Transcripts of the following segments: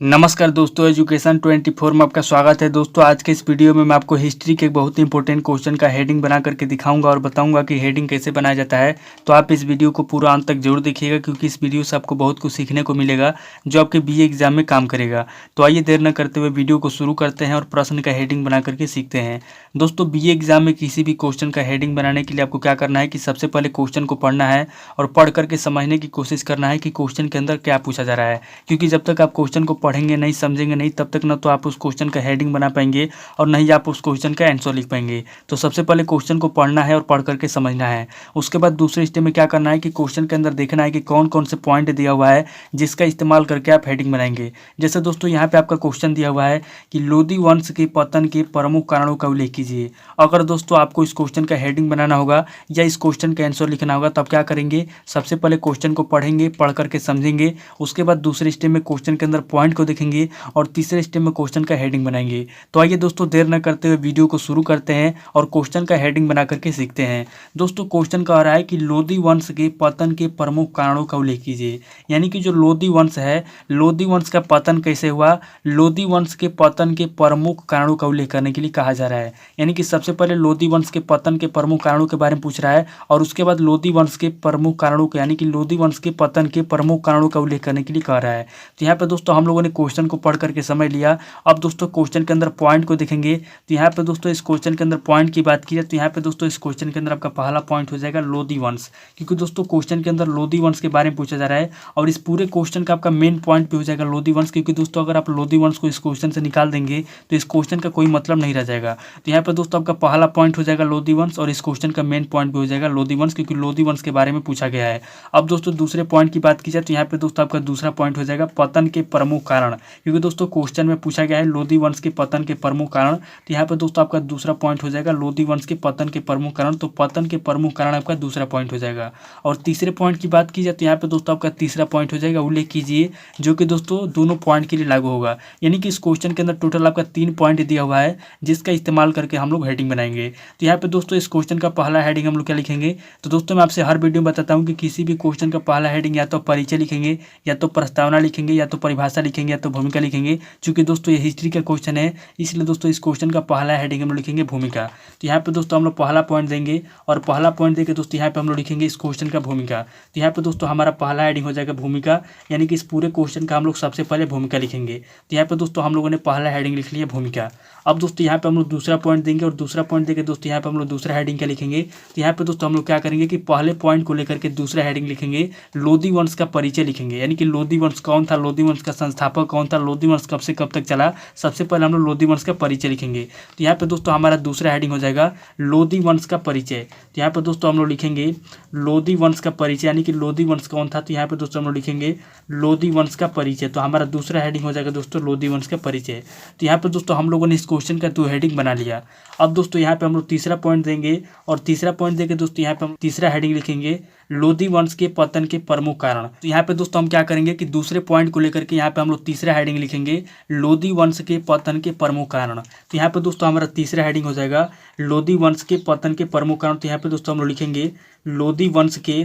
नमस्कार दोस्तों, एजुकेशन 24 में आपका स्वागत है। दोस्तों आज के इस वीडियो में मैं आपको हिस्ट्री के एक बहुत ही इंपॉर्टेंट क्वेश्चन का हेडिंग बना करके दिखाऊंगा और बताऊंगा कि हेडिंग कैसे बनाया जाता है। तो आप इस वीडियो को पूरा अंत तक जरूर देखिएगा क्योंकि इस वीडियो से आपको बहुत कुछ सीखने को मिलेगा जो आपके बीए एग्जाम में काम करेगा। तो आइए देर न करते हुए वीडियो को शुरू करते हैं और प्रश्न का हेडिंग बना करके सीखते हैं। दोस्तों बीए एग्जाम में किसी भी क्वेश्चन का हेडिंग बनाने के लिए आपको क्या करना है कि सबसे पहले क्वेश्चन को पढ़ना है और पढ़ करके समझने की कोशिश करना है कि क्वेश्चन के अंदर क्या पूछा जा रहा है। क्योंकि जब तक आप क्वेश्चन को पढ़ेंगे नहीं, समझेंगे नहीं, तब तक ना तो आप उस क्वेश्चन का हेडिंग बना पाएंगे और नहीं आप उस क्वेश्चन का आंसर लिख पाएंगे। तो सबसे पहले क्वेश्चन को पढ़ना है और पढ़ करके समझना है। उसके बाद दूसरे स्टेप में क्या करना है कि क्वेश्चन के अंदर देखना है कि कौन कौन से पॉइंट दिया हुआ है जिसका इस्तेमाल करके आप हेडिंग बनाएंगे। जैसे दोस्तों यहाँ पे आपका क्वेश्चन दिया हुआ है कि लोदी वंश के पतन के प्रमुख कारणों का उल्लेख कीजिए। अगर दोस्तों आपको इस क्वेश्चन का हेडिंग बनाना होगा या इस क्वेश्चन का आंसर लिखना होगा तब क्या करेंगे, सबसे पहले क्वेश्चन को पढ़ेंगे, पढ़ करके समझेंगे। उसके बाद दूसरे स्टेप में क्वेश्चन के अंदर पॉइंट को देखेंगे और तीसरे स्टेप में क्वेश्चन का हेडिंग बनाएंगे। तो आइए दोस्तों देर न करते हुए वीडियो को शुरू करते हैं और क्वेश्चन का हेडिंग बना करके सीखते हैं। दोस्तों क्वेश्चन कह रहा है कि लोदी वंश के पतन के प्रमुख कारणों का उल्लेख कीजिए। यानी कि जो लोदी वंश है, लोदी वंश का पतन कैसे हुआ, लोदी वंश के पतन के प्रमुख कारणों का उल्लेख करने के लिए कहा जा रहा है। यानी कि सबसे पहले लोदी वंश के पतन के प्रमुख कारणों के बारे में पूछ रहा है और उसके बाद लोदी वंश के प्रमुख कारणों के यानी कि लोदी वंश के पतन के प्रमुख कारणों का उल्लेख करने के लिए कह रहा है। तो यहाँ पे दोस्तों हम लोगों ने क्वेश्चन को पढ़ करके समझ लिया। अब दोस्तों क्वेश्चन के अंदर पॉइंट को देखेंगे। तो यहाँ पे दोस्तों इस क्वेश्चन के अंदर पॉइंट की बात की जाए तो यहाँ पे दोस्तों इस क्वेश्चन के अंदर आपका पहला पॉइंट हो जाएगा लोदी वंश, क्योंकि दोस्तों क्वेश्चन के अंदर लोदी वंश के बारे में पूछा जा रहा है और इस पूरे क्वेश्चन का आपका मेन पॉइंट भी हो जाएगा लोदी वंश। क्योंकि दोस्तों अगर आप लोदी वंश को इस क्वेश्चन से निकाल देंगे तो इस क्वेश्चन का कोई मतलब नहीं रह जाएगा। तो यहाँ पे दोस्तों आपका पहला पॉइंट हो जाएगा लोदी वंश और इस क्वेश्चन का मेन पॉइंट भी हो जाएगा लोदी वंश, क्योंकि लोदी वंश के बारे में पूछा गया है। अब दोस्तों दूसरे पॉइंट की बात की जाए तो यहाँ पे दोस्तों आपका दूसरा पॉइंट हो जाएगा पतन के प्रमुख कारण, क्योंकि दोस्तों क्वेश्चन में पूछा गया है लोदी वंश के पतन के प्रमुख कारण। तो यहाँ पे दोस्तों आपका दूसरा पॉइंट हो जाएगा लोदी वंश के पतन के प्रमुख कारण। तो पतन के प्रमुख कारण आपका दूसरा पॉइंट हो जाएगा। और तीसरे पॉइंट की बात की जाए तो यहाँ पे दोस्तों आपका तीसरा पॉइंट हो जाएगा उल्लेख कीजिए, जो कि दोस्तों दोनों पॉइंट के लिए लागू होगा। यानी कि इस क्वेश्चन के अंदर टोटल आपका 3 पॉइंट दिया हुआ है जिसका इस्तेमाल करके हम लोग हेडिंग बनाएंगे। तो यहाँ पे दोस्तों इस क्वेश्चन का पहला हेडिंग हम लोग क्या लिखेंगे, तो दोस्तों मैं आपसे हर वीडियो में बताता हूँ कि किसी भी क्वेश्चन का पहला हेडिंग या तो परिचय लिखेंगे, या तो प्रस्तावना लिखेंगे, या तो परिभाषा लिखेंगे, या तो भूमिका लिखेंगे। चूंकि दोस्तों ये हिस्ट्री का क्वेश्चन है इसलिए दोस्तों इस क्वेश्चन का पहला हेडिंग हम लोग लिखेंगे भूमिका। तो यहाँ पे दोस्तों हम लोग पहला पॉइंट देंगे और पहला पॉइंट देके दोस्तों यहाँ पे हम लोग लिखेंगे इस क्वेश्चन का भूमिका। तो यहाँ पे दोस्तों हमारा पहला हेडिंग हो जाएगा भूमिका, यानी कि इस पूरे क्वेश्चन का हम लोग सबसे पहले भूमिका लिखेंगे। तो यहाँ पे दोस्तों हम लोगों ने पहला हेडिंग लिख लिया भूमिका। अब दोस्तों यहाँ पे हम लोग दूसरा पॉइंट देंगे और दूसरा पॉइंट देके दोस्तों यहाँ पे हम लोग दूसरा हेडिंग क्या लिखेंगे। तो यहाँ पे दोस्तों हम लोग क्या करेंगे कि पहले पॉइंट को लेकर के दूसरा हेडिंग लिखेंगे लोदी वंश का परिचय लिखेंगे। यानी कि लोदी वंश कौन था, लोदी वंश का संस्थापक कौन था, लोदी वंश कब से कब तक चला, सबसे पहले हम लोग लोदी वंश का परिचय लिखेंगे। तो यहाँ पे दोस्तों हमारा दूसरा हेडिंग हो जाएगा लोदी वंश का परिचय। तो यहाँ पे दोस्तों हम लोग लिखेंगे लोदी वंश का परिचय, यानी कि लोदी वंश कौन था। तो यहाँ पे दोस्तों हम लोग लिखेंगे लोदी वंश का परिचय। तो हमारा दूसरा हेडिंग हो जाएगा दोस्तों लोदी वंश का परिचय। तो यहाँ पे दोस्तों हम लोगों ने इस क्वेश्चन का 2 हेडिंग बना लिया। अब दोस्तों यहाँ पे हम लोग तीसरा पॉइंट देंगे और तीसरा पॉइंट देके दोस्तों यहाँ पे हम तीसरा हेडिंग लिखेंगे लोदी वंश के पतन के प्रमुख कारण। तो यहाँ पे दोस्तों हम क्या करेंगे कि दूसरे पॉइंट को लेकर के यहाँ पे हम लोग तीसरा हेडिंग लिखेंगे लोदी वंश के पतन के प्रमुख कारण। तो यहाँ पे दोस्तों हमारा तीसरा हेडिंग हो जाएगा लोदी वंश के पतन के प्रमुख कारण। तो यहाँ पे दोस्तों हम लोग लिखेंगे लोदी वंश के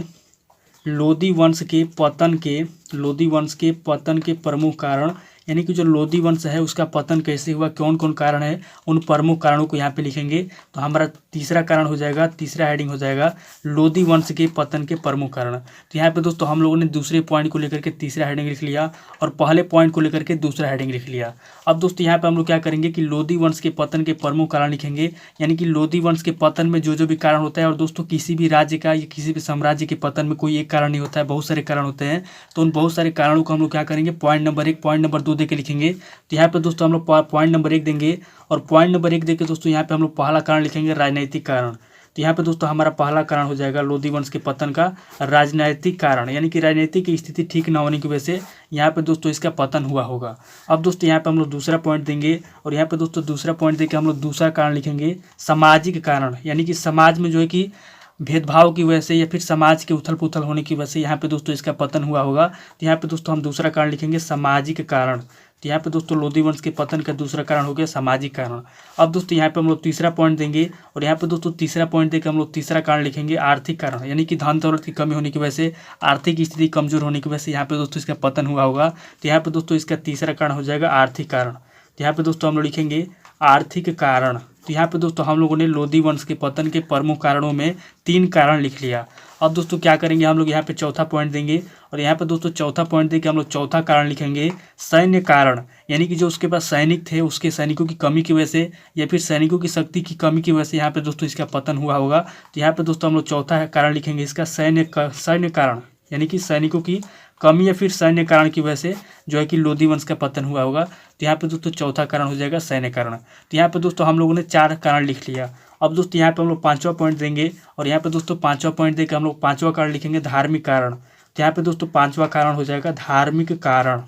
पतन के प्रमुख कारण, यानी कि जो लोदी वंश है उसका पतन कैसे हुआ, कौन कौन कारण है, उन प्रमुख कारणों को यहाँ पे लिखेंगे। तो हमारा तीसरा कारण हो जाएगा, तीसरा हेडिंग हो जाएगा लोदी वंश के पतन के प्रमुख कारण। तो यहाँ पे दोस्तों हम लोगों ने दूसरे पॉइंट को लेकर के तीसरा हेडिंग लिख लिया और पहले पॉइंट को लेकर के दूसरा हेडिंग लिख लिया। अब दोस्तों यहाँ पे हम लोग क्या करेंगे कि लोदी वंश के पतन के प्रमुख कारण लिखेंगे, यानी कि लोदी वंश के पतन में जो जो भी कारण होता है। और दोस्तों किसी भी राज्य का या किसी भी साम्राज्य के पतन में कोई एक कारण नहीं होता है, बहुत सारे कारण होते हैं। तो उन बहुत सारे कारणों को हम लोग क्या करेंगे पॉइंट नंबर 1 पॉइंट नंबर 2 देके लिखेंगे। तो यहाँ पे दोस्तों हम लोग पॉइंट नंबर 1 देंगे और पॉइंट नंबर 1 देके दोस्तों यहाँ पे हम लोग पहला कारण लिखेंगे राजनीतिक कारण। तो यहाँ पे दोस्तों हमारा पहला कारण हो जाएगा लोदी वंश के पतन का राजनीतिक कारण, यानी कि राजनीतिक की स्थिति ठीक न होने की वजह से यहाँ पे दोस्तों इसका पतन हुआ होगा। अब दोस्तों यहाँ पे हम लोग दूसरा पॉइंट देंगे और यहाँ पे दोस्तों दूसरा पॉइंट देके हम लोग दूसरा कारण लिखेंगे सामाजिक कारण, यानी कि समाज में जो है कि भेदभाव की वजह से या फिर समाज के उथल पुथल होने की वजह से यहाँ पे दोस्तों इसका पतन हुआ होगा। तो यहाँ पे दोस्तों हम दूसरा कारण लिखेंगे सामाजिक कारण। तो यहाँ पे दोस्तों लोधी वंश के पतन का दूसरा कारण हो गया सामाजिक कारण। अब दोस्तों यहाँ पे हम लोग तीसरा पॉइंट देंगे और यहाँ पे दोस्तों तीसरा पॉइंट देकर हम लोग तीसरा कारण लिखेंगे आर्थिक कारण, यानी कि धन दौलत की कमी होने की वजह से, आर्थिक स्थिति कमजोर होने की वजह से यहाँ पे दोस्तों इसका पतन हुआ होगा। तो यहाँ पे दोस्तों इसका तीसरा कारण हो जाएगा आर्थिक कारण। तो यहाँ पे दोस्तों हम लोग लिखेंगे आर्थिक कारण। तो यहाँ पे दोस्तों हम लोगों ने लोधी वंश के पतन के प्रमुख कारणों में 3 कारण लिख लिया। अब दोस्तों क्या करेंगे, हम लोग यहाँ पे चौथा पॉइंट देंगे और यहाँ पे दोस्तों चौथा पॉइंट देके हम लोग चौथा कारण लिखेंगे सैन्य कारण, यानी कि जो उसके पास सैनिक थे उसके सैनिकों की कमी की वजह से या फिर सैनिकों की शक्ति की कमी की वजह से यहाँ पे दोस्तों इसका पतन हुआ होगा। तो यहाँ पे दोस्तों हम लोग चौथा कारण लिखेंगे इसका सैन्य कारण, यानी कि सैनिकों की कमी या फिर सैन्य कारण की वजह से जो है कि लोधी वंश का पतन हुआ होगा। तो यहाँ पे दोस्तों चौथा कारण हो जाएगा सैन्य कारण। तो यहाँ पे दोस्तों हम लोगों ने 4 कारण लिख लिया। अब दोस्तों यहाँ पे हम लोग 5वां पॉइंट देंगे और यहाँ पे दोस्तों 5वां पॉइंट देकर हम लोग 5वां कारण लिखेंगे धार्मिक कारण। तो यहाँ पे दोस्तों 5वां कारण हो जाएगा धार्मिक कारण।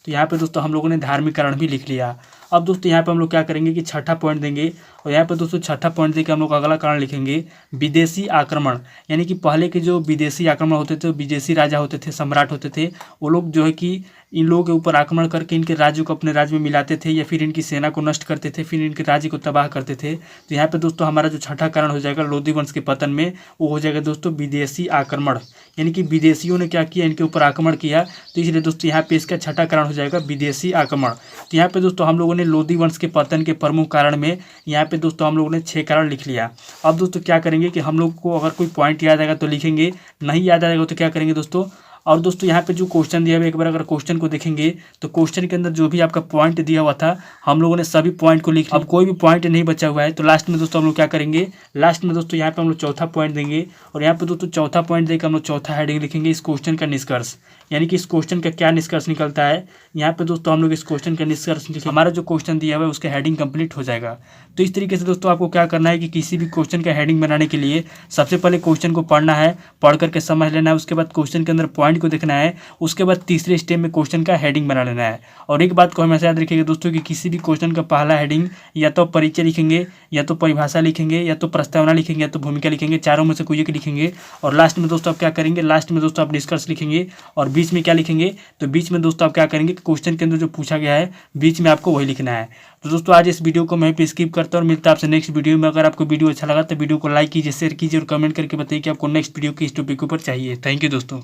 तो यहाँ पे दोस्तों हम लोगों ने धार्मिक कारण भी लिख लिया। अब दोस्तों यहाँ पे हम लोग क्या करेंगे कि छठा पॉइंट देंगे और यहाँ पे दोस्तों छठा पॉइंट देकर हम लोग अगला कारण लिखेंगे विदेशी आक्रमण, यानी कि पहले के जो विदेशी आक्रमण होते थे, विदेशी राजा होते थे, सम्राट होते थे, वो लोग जो है कि इन लोगों के ऊपर आक्रमण करके इनके राज्यों को अपने राज्य में मिलाते थे या फिर इनकी सेना को नष्ट करते थे, फिर इनके राज्य को तबाह करते थे। तो यहाँ पे दोस्तों हमारा जो छठा कारण हो जाएगा लोधी वंश के पतन में, वो हो जाएगा दोस्तों विदेशी आक्रमण, यानी कि विदेशियों ने क्या किया, इनके ऊपर आक्रमण किया। तो इसलिए दोस्तों यहाँ पे इसका छठा कारण हो जाएगा विदेशी आक्रमण। तो यहाँ पे दोस्तों हम लोगों ने लोधी वंश के पतन के प्रमुख कारण में यहाँ पे दोस्तों हम लोगों ने 6 कारण लिख लिया। अब दोस्तों क्या करेंगे कि हम लोग को अगर कोई पॉइंट याद आएगा तो लिखेंगे, नहीं याद आएगा तो क्या करेंगे दोस्तों, और दोस्तों यहाँ पे जो क्वेश्चन दिया हुआ है एक बार अगर क्वेश्चन को देखेंगे तो क्वेश्चन के अंदर जो भी आपका पॉइंट दिया हुआ था हम लोगों ने सभी पॉइंट को लिख लिया। अब कोई भी पॉइंट नहीं बचा हुआ है तो लास्ट में दोस्तों हम लोग क्या करेंगे, लास्ट में दोस्तों यहाँ पे हम लोग चौथा पॉइंट देंगे और यहाँ पे दोस्तों चौथा पॉइंट देकर हम लोग चौथा हेडिंग लिखेंगे इस क्वेश्चन का निष्कर्ष, यानी कि इस क्वेश्चन का क्या निष्कर्ष निकलता है। यहाँ पे दोस्तों हम लोग इस क्वेश्चन का निष्कर्ष लिखेंगे, हमारा जो क्वेश्चन दिया हुआ है उसका हेडिंग कंप्लीट हो जाएगा। तो इस तरीके से दोस्तों आपको क्या करना है कि किसी भी क्वेश्चन का हेडिंग बनाने के लिए सबसे पहले क्वेश्चन को पढ़ना है, पढ़ करके समझ लेना है, उसके बाद क्वेश्चन के अंदर पॉइंट को देखना है, उसके बाद तीसरे स्टेप में क्वेश्चन का हेडिंग बना लेना है। और एक बात को हमेशा याद रखिएगा दोस्तों कि किसी भी क्वेश्चन का पहला हेडिंग या तो परिचय लिखेंगे, या तो परिभाषा लिखेंगे, या तो प्रस्तावना लिखेंगे, या तो भूमिका लिखेंगे, चारों में से कोई एक लिखेंगे। और लास्ट में दोस्तों आप क्या करेंगे, लास्ट में दोस्तों आप निष्कर्ष लिखेंगे और बीच में क्या लिखेंगे, तो बीच में दोस्तों आप क्या करेंगे कि क्वेश्चन के अंदर जो पूछा गया है बीच में आपको वही लिखना है। तो दोस्तों आज इस वीडियो को मैं पे स्किप करता हूँ और मिलता है आपसे नेक्स्ट वीडियो में। अगर आपको वीडियो अच्छा लगा तो वीडियो को लाइक कीजिए, शेयर कीजिए और कमेंट करके बताइए कि आपको नेक्स्ट वीडियो किस टॉपिक के ऊपर चाहिए। थैंक यू दोस्तों।